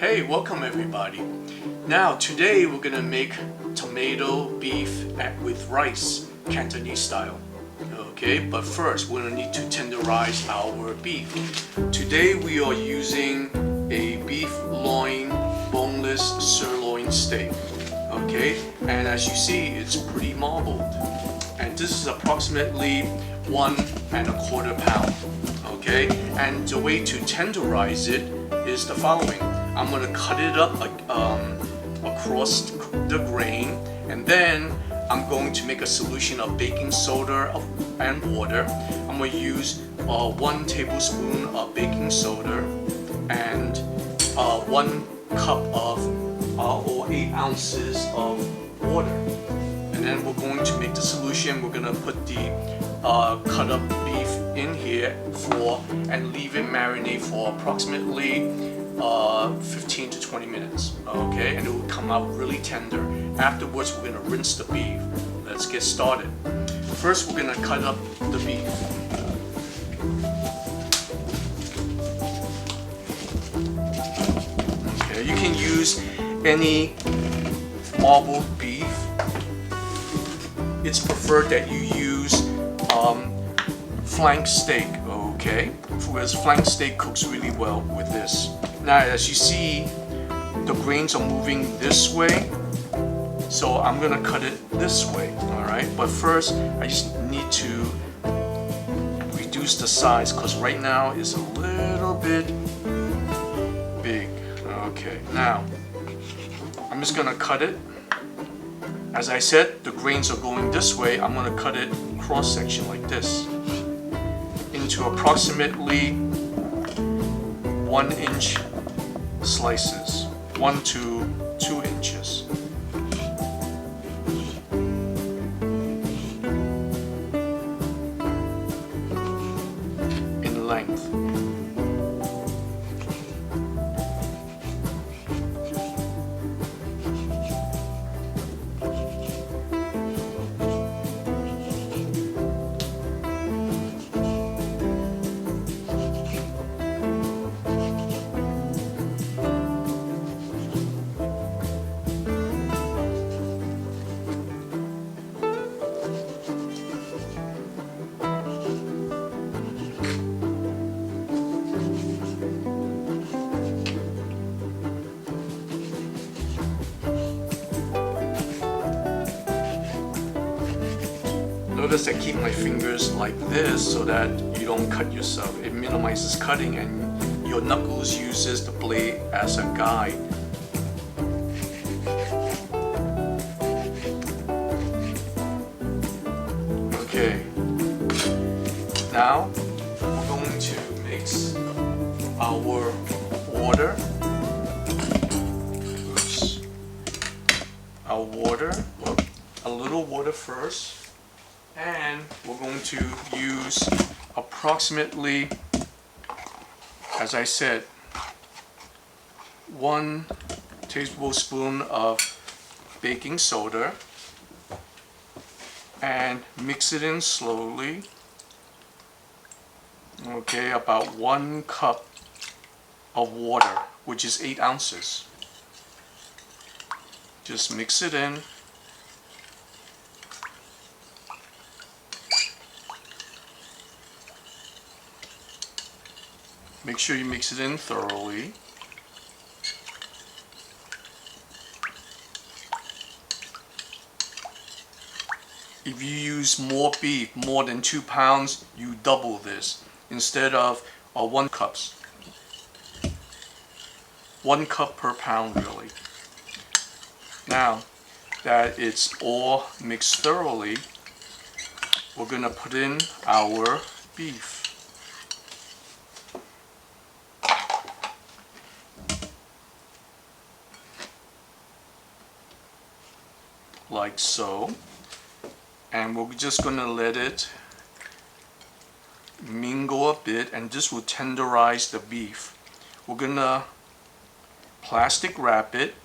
Hey, welcome everybody. Now today we're gonna make tomato beef with rice, Cantonese style. Okay, but first we're gonna need to tenderize our beef. Today we are using a beef loin boneless sirloin steak. Okay, and as you see, it's pretty marbled. And this is approximately 1¼ pound. Okay, and the way to tenderize it is the following. I'm going to cut it up across the grain, and then I'm going to make a solution of baking soda and water. I'm going to use 1 tablespoon of baking soda and 1 cup of or 8 ounces of water. And then we're going to make the solution. We're going to put the cut up beef in here and leave it marinate for approximately 15 to 20 minutes. Okay, and it will come out really tender. Afterwards, we're going to rinse the beef. Let's get started. First, we're going to cut up the beef. Okay, you can use any marbled beef. It's preferred that you use flank steak, okay? Whereas flank steak cooks really well with this. Now, as you see, the grains are moving this way, so I'm gonna cut it this way, all right? But first, I just need to reduce the size because right now it's a little bit big. Okay, now I'm just gonna cut it. As I said, the grains are going this way. I'm going to cut it cross section like this into approximately 1-inch slices, 1 to 2 inches. In length. Notice I keep my fingers like this so that you don't cut yourself. It minimizes cutting and your knuckles uses the blade as a guide. Okay, now we're going to mix our water. Oops. Our water, well, a little water first. And we're going to use approximately, as I said, 1 tablespoon of baking soda and mix it in slowly. Okay, about 1 cup of water, which is 8 ounces. Just mix it in. Make sure you mix it in thoroughly. If you use more beef, more than 2 pounds, you double this. Instead of 1 cup. 1 cup per pound, really. Now that it's all mixed thoroughly, we're going to put in our beef. Like so, and we're just going to let it mingle a bit, and this will tenderize the beef. We're going to plastic wrap it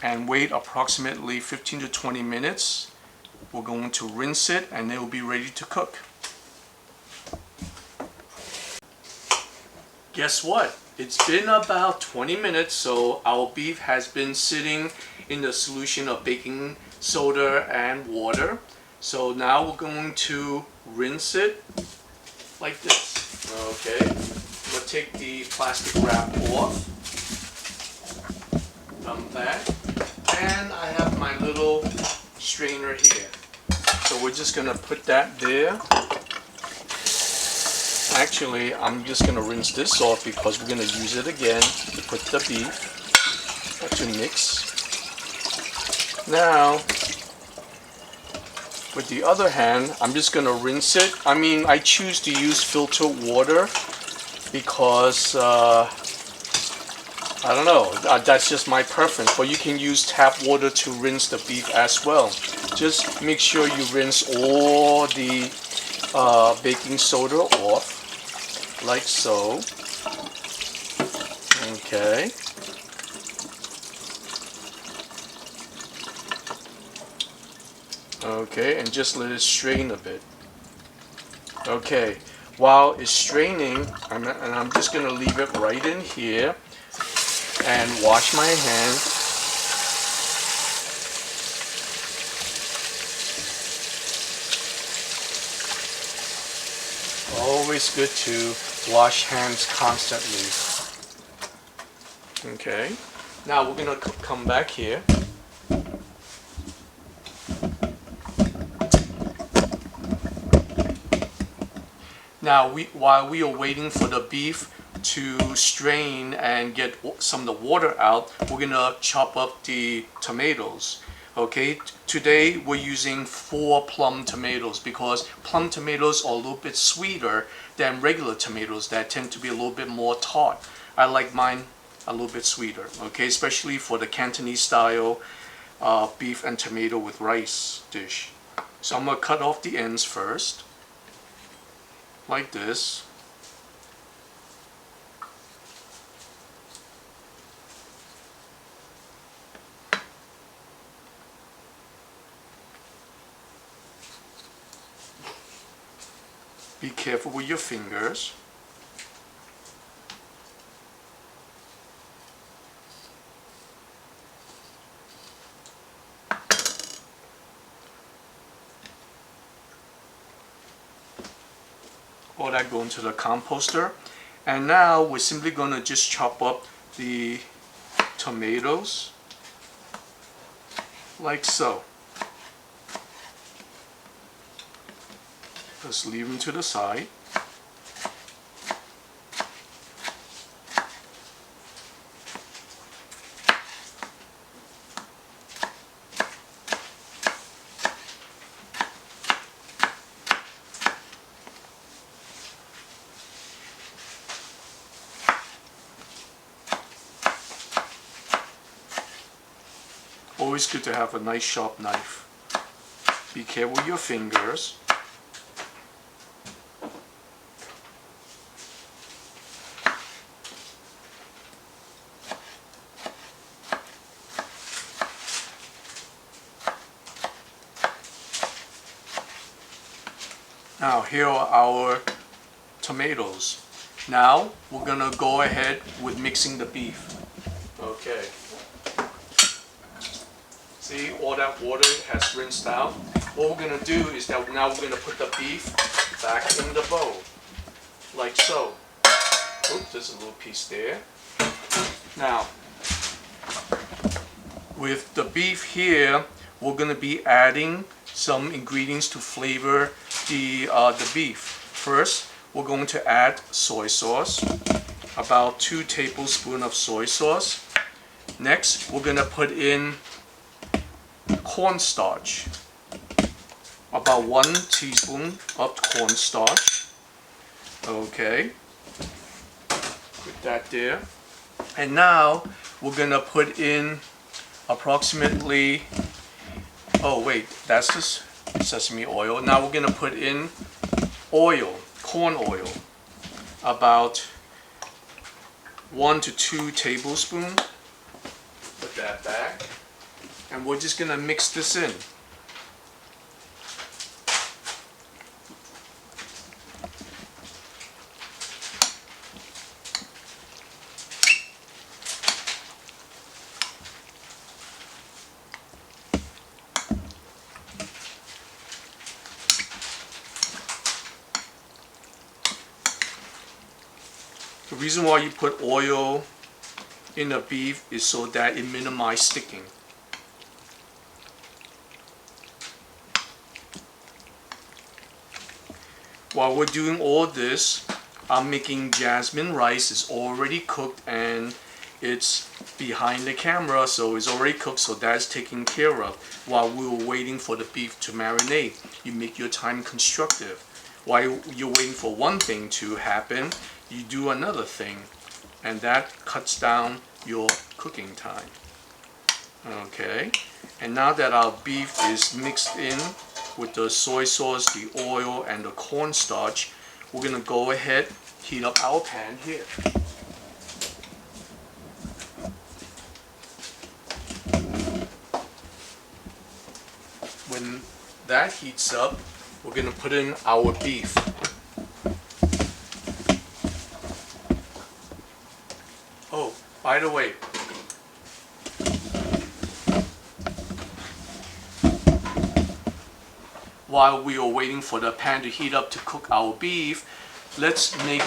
and wait approximately 15 to 20 minutes. We're going to rinse it and it will be ready to cook. Guess what? It's been about 20 minutes, so our beef has been sitting in the solution of baking soda and water. So now we're going to rinse it like this. Okay, I'm going to take the plastic wrap off. Dump that. And I have my little strainer here. So we're just going to put that there. Actually, I'm just going to rinse this off because we're going to use it again to put the beef to mix. Now, with the other hand, I'm just going to rinse it. I choose to use filtered water because, I don't know, that's just my preference. But you can use tap water to rinse the beef as well. Just make sure you rinse all the baking soda off. Like so. Okay. Okay, and just let it strain a bit. Okay, while it's straining, I'm just going to leave it right in here and wash my hands. Always good to wash hands constantly. Okay, now we're gonna come back here. Now while we are waiting for the beef to strain and get some of the water out, we're gonna chop up the tomatoes. Okay, today we're using 4 plum tomatoes because plum tomatoes are a little bit sweeter than regular tomatoes that tend to be a little bit more tart. I like mine a little bit sweeter, okay, especially for the Cantonese style beef and tomato with rice dish. So I'm going to cut off the ends first, like this. Be careful with your fingers. All that go into the composter. And now we're simply going to just chop up the tomatoes like so. Just leave them to the side. Always good to have a nice sharp knife. Be careful with your fingers. Now here are our tomatoes. Now we're gonna go ahead with mixing the beef. Okay. See, all that water has rinsed out. What we're gonna do is that now we're gonna put the beef back in the bowl, like so. Oops, there's a little piece there. Now, with the beef here, we're gonna be adding some ingredients to flavor the beef. First, we're going to add soy sauce, about 2 tablespoons of soy sauce. Next, we're gonna put in cornstarch, about 1 teaspoon of cornstarch. Okay, put that there. And now we're gonna put in approximately, oh wait, that's just sesame oil. Now we're gonna put in oil, corn oil, about 1 to 2 tablespoons. Put that back. And we're just gonna mix this in. The reason why you put oil in the beef is so that it minimizes sticking. While we're doing all this, I'm making jasmine rice. It's already cooked and it's behind the camera, so it's already cooked, so that's taken care of. While we were waiting for the beef to marinate, you make your time constructive. While you're waiting for one thing to happen, you do another thing, and that cuts down your cooking time. Okay, and now that our beef is mixed in with the soy sauce, the oil, and the cornstarch, we're gonna go ahead, heat up our pan here. When that heats up, we're gonna put in our beef. Oh, by the way, while we are waiting for the pan to heat up to cook our beef, let's make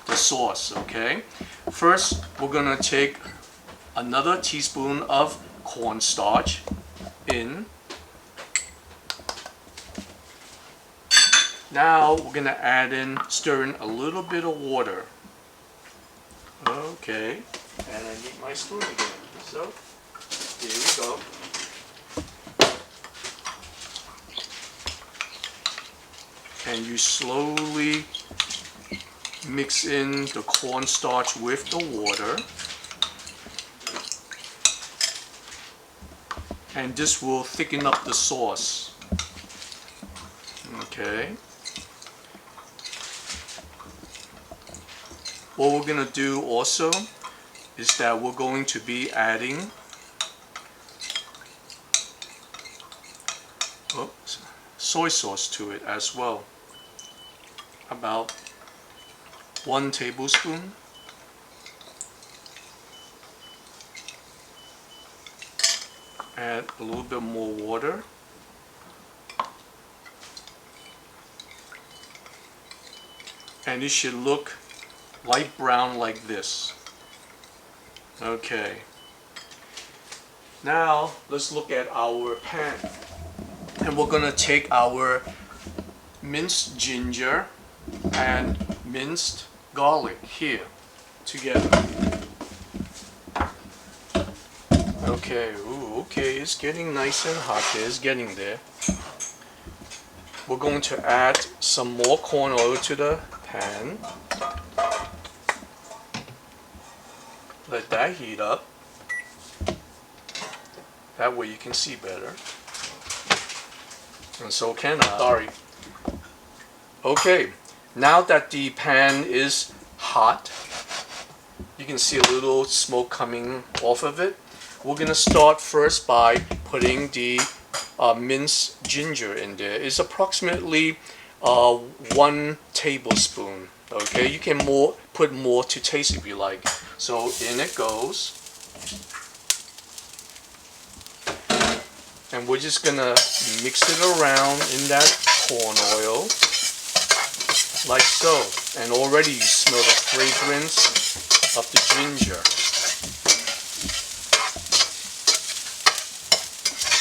the sauce, okay? First, we're gonna take another teaspoon of cornstarch in. Now we're gonna add in, stir in a little bit of water. Okay, and I need my spoon again. So, here we go. And you slowly mix in the cornstarch with the water. And this will thicken up the sauce. Okay. What we're going to do also is that we're going to be adding soy sauce to it as well. About 1 tablespoon. Add a little bit more water. And it should look light brown like this. Okay. Now let's look at our pan. And we're gonna take our minced ginger and minced garlic here together. Okay, ooh, okay, it's getting nice and hot there, it's getting there. We're going to add some more corn oil to the pan. Let that heat up. That way you can see better. And so can I. Sorry. Okay, now that the pan is hot, you can see a little smoke coming off of it. We're going to start first by putting the minced ginger in there. It's approximately 1 tablespoon. Okay, you can put more to taste if you like. So in it goes. And we're just going to mix it around in that corn oil. Like so. And already you smell the fragrance of the ginger.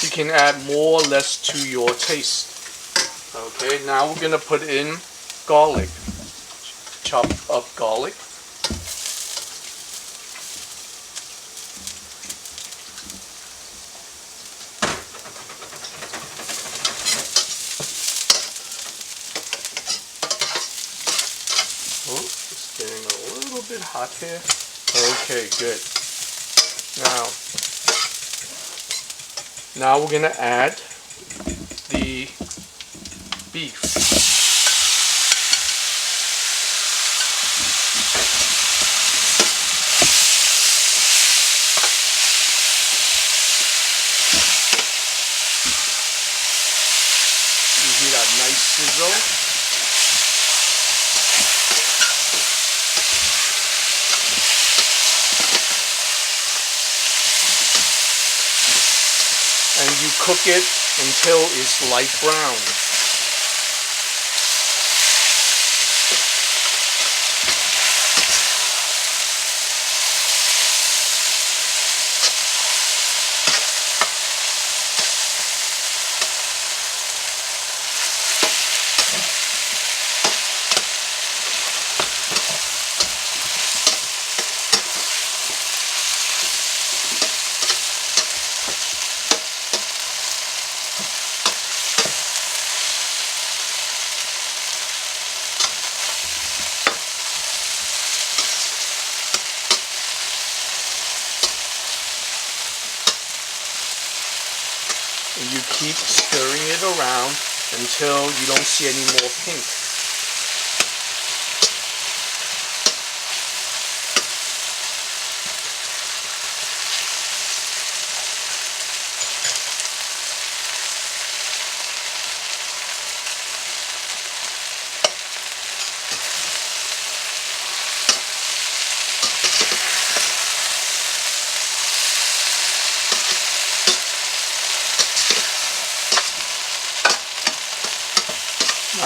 You can add more or less to your taste. Okay, now we're going to put in garlic. Chopped up garlic. Oh, it's getting a little bit hot here. Okay, good. Now we're going to add the beef. You hear that nice sizzle? And you cook it until it's light brown. and you keep stirring it around until you don't see any more pink.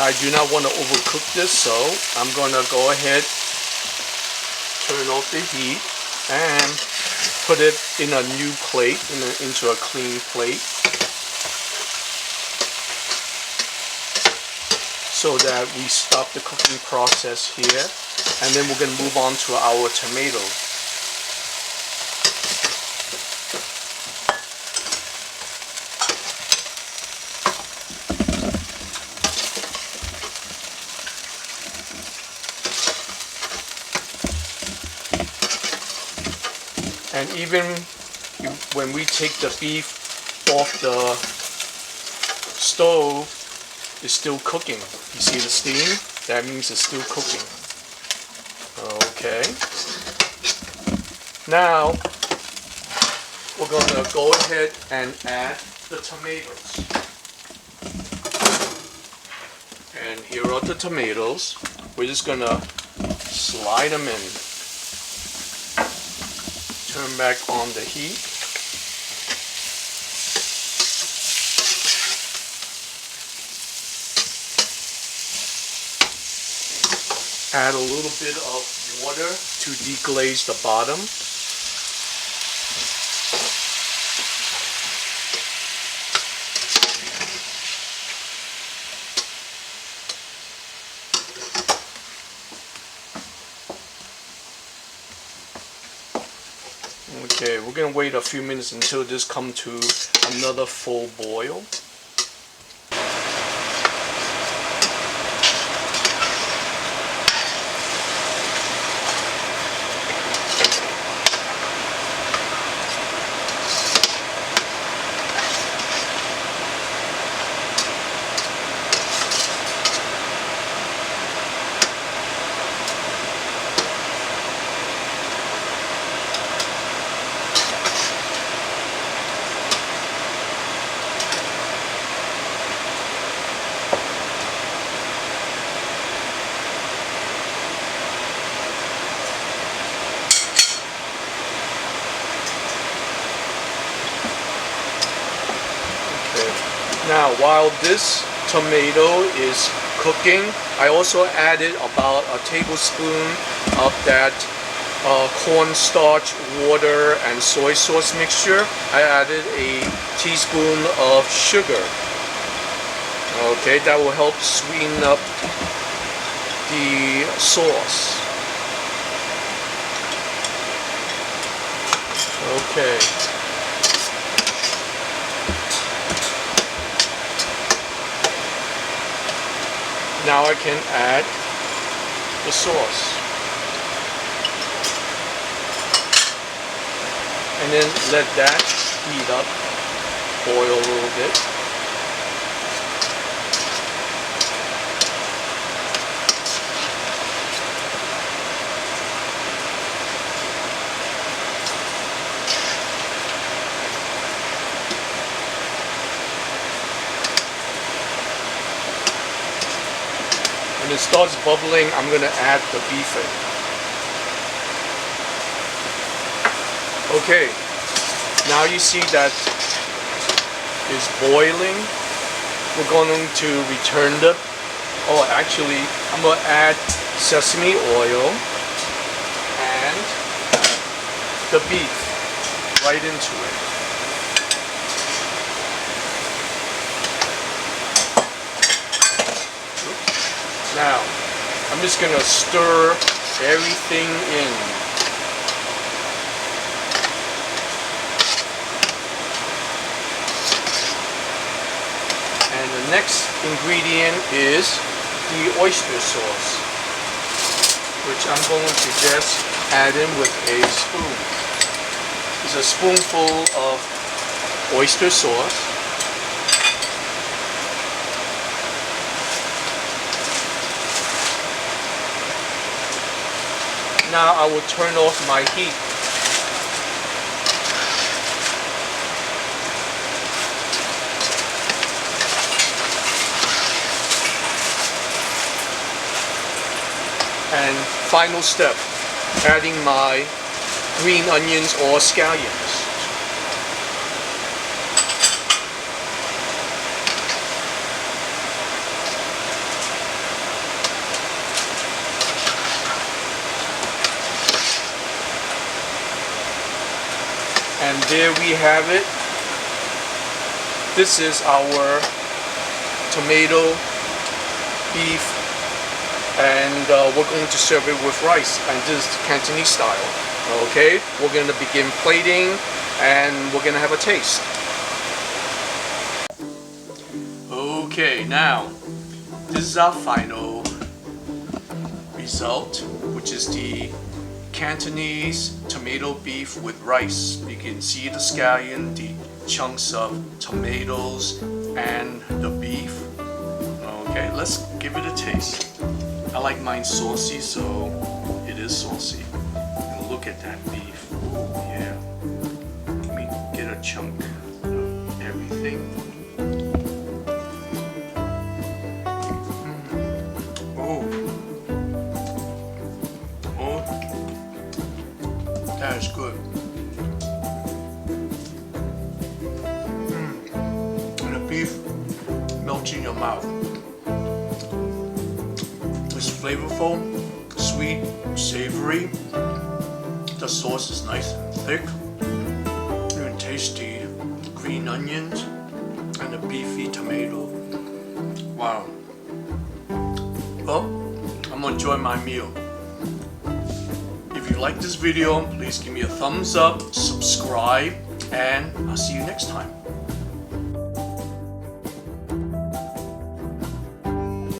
I do not want to overcook this, so I'm going to go ahead, turn off the heat, and put it in a new plate, into a clean plate, so that we stop the cooking process here, and then we're going to move on to our tomato. And even when we take the beef off the stove, it's still cooking. You see the steam? That means it's still cooking. Okay. Now, we're going to go ahead and add the tomatoes. And here are the tomatoes. We're just going to slide them in. Turn back on the heat. Add a little bit of water to deglaze the bottom. Okay, we're going to wait a few minutes until this comes to another full boil. Now, while this tomato is cooking, I also added about a tablespoon of that cornstarch, water, and soy sauce mixture. I added a teaspoon of sugar. Okay, that will help sweeten up the sauce. Okay. Now I can add the sauce. And then let that heat up, boil a little bit. When it starts bubbling, I'm going to add the beef in. Okay, now you see that it's boiling. We're going to return the, actually, I'm going to add sesame oil and the beef right into it. Now, I'm just going to stir everything in. And the next ingredient is the oyster sauce, which I'm going to just add in with a spoon. It's a spoonful of oyster sauce. Now I will turn off my heat. And final step, adding my green onions or scallions. And there we have it. This is our tomato beef, and we're going to serve it with rice, and this is Cantonese style. Okay, we're going to begin plating, and we're going to have a taste. Okay, now this is our final result, which is the Cantonese tomato beef with rice. You can see the scallion, the chunks of tomatoes, and the beef. Okay, let's give it a taste. I like mine saucy, so it is saucy. And look at that beef. Ooh, yeah. Let me get a chunk of everything. That is good. And the beef melts in your mouth. It's flavorful, sweet, savory. The sauce is nice and thick. You can taste the green onions and the beefy tomato. Wow. Well, I'm gonna enjoy my meal. If you like this video, please give me a thumbs up, subscribe, and I'll see you next time.